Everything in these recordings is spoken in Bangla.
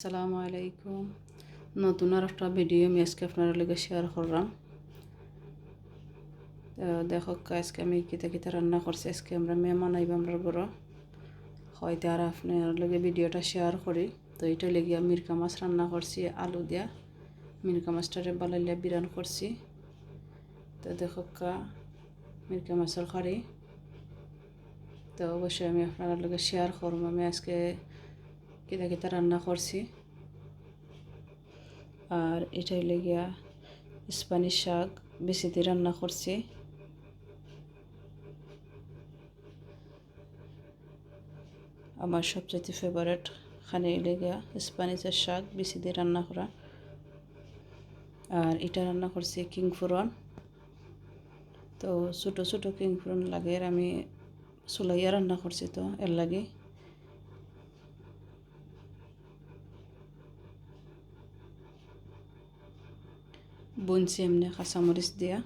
আসসালামু আলাইকুম। নতুন আর একটা ভিডিও আমি আজকে আপনার লগে শেয়ার করলাম। দেখো আজকে আমি কিতা রান্না করছি। আজকে আমরা মেহমান আইব আমরা ঘর হয়তো আর আপনার লগে ভিডিওটা শেয়ার করি। তো এটা লেগে মিরকা মাছ রান্না করছি আলু দিয়া। মিরকা মাছটারে বালাইয়া বিরান করছি। তো দেখো মিরকা মাছের কারি। তো অবশ্যই আমি আপনার লগে শেয়ার করব আমি আজকে কিতা রান্না করছি। আর এটাই লেগিয়া স্প্যানিশ শাক বেশি দিয়ে রান্না করছি। আমার সবচেয়ে ফেভারিট খানে লেগিয়া স্প্যানিশের শাক বেশি দিয়ে রান্না করা। আর এটা রান্না করছি কিংফুরন। তো ছোটো ছোটো কিংফুরন লাগে আমি চুলাইয়া রান্না করছি, তো এর লাগে বুনছি এমনি কাঁচামরিচ দিয়া।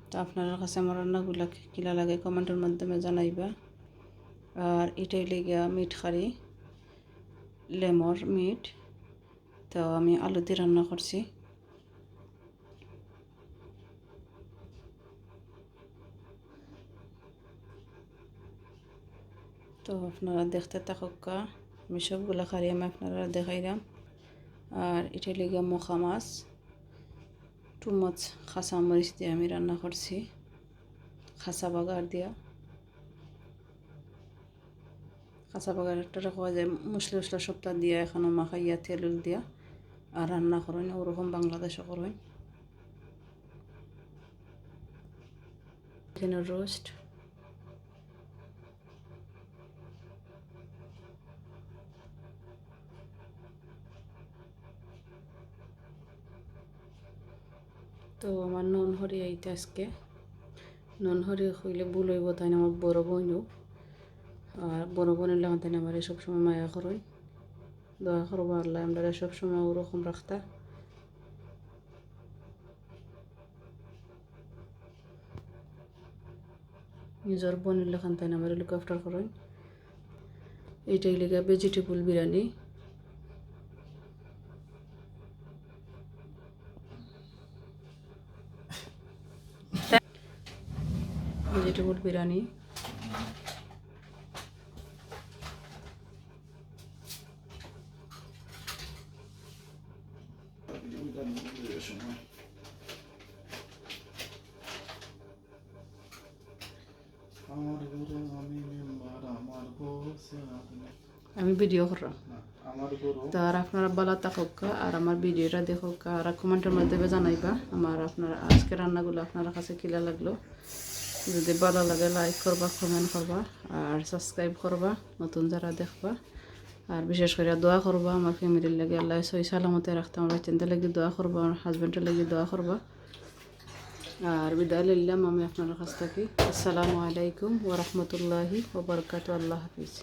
তো আপনার কাছে আমার রান্নাগুলা কিলা লাগে কমেন্টের মাধ্যমে জানাইবা। আর এটাই লেগিয়া মিট খারি লেমর মিট। তো আমি আলু দিয়ে রান্না করছি। তো আপনারা দেখতে থাকুক, আমি সবগুলা খারি আমি আপনারা দেখাইলাম। আর এটা লেগে মখা মাছ টু মাছ খাসা মরিচ দিয়ে আমি রান্না করছি, খাসা বাগার দিয়া। খাসা বাগার একটা খাওয়া যায় মশলা উসলা সপ্তাহ দিয়া এখনও মাখাইয়া তেল দিয়া আর রান্না করেন ওরকম বাংলাদেশও করেন। এখানে রোস্ট। তো আমার ননহরি আইতে আজকে ননহরি হইলে ভুল হইব, তাই আমার বড় বোনও। আর বড় বোনের লাগে তাই আমার সবসময় মায়া করেন, দয়া করবো আল্লাহ আমরা সবসময় ওরকম রাখতা। নিজের বোনের লেখান তাই আমার লুক আফটার করেন। এইটাই লেগে ভেজিটেবল বিরিয়ানি। ভেজিটেবল বিরিয়ানি আমি ভিডিও করলাম। তো আর আপনারা ভালো থাকুক আর আমার ভিডিওটা দেখুক আর কমেন্টের মাধ্যমে জানাইবা আমার আপনারা আজকে রান্নাগুলো আপনার কাছে কিলা লাগলো। যদি ভালো লাগে লাইক করবা, কমেন্ট করবা আর সাবস্ক্রাইব করবা নতুন যারা দেখবা। আর বিশেষ করে দোয়া করবা আমার ফ্যামিলির লাগে আল্লাহ সহি সালামতে রাখতে, আমার বাচ্চাদের লাগে দোয়া করবা, আমার হাজব্যান্ডের লাগে দোয়া করবা। আর বিদায় লইলাম আমি আপনার কাছ থেকে। আসসালামু আলাইকুম ওয়া রাহমাতুল্লাহি ওয়া বারাকাতুহু। আল্লাহ হাফিজ।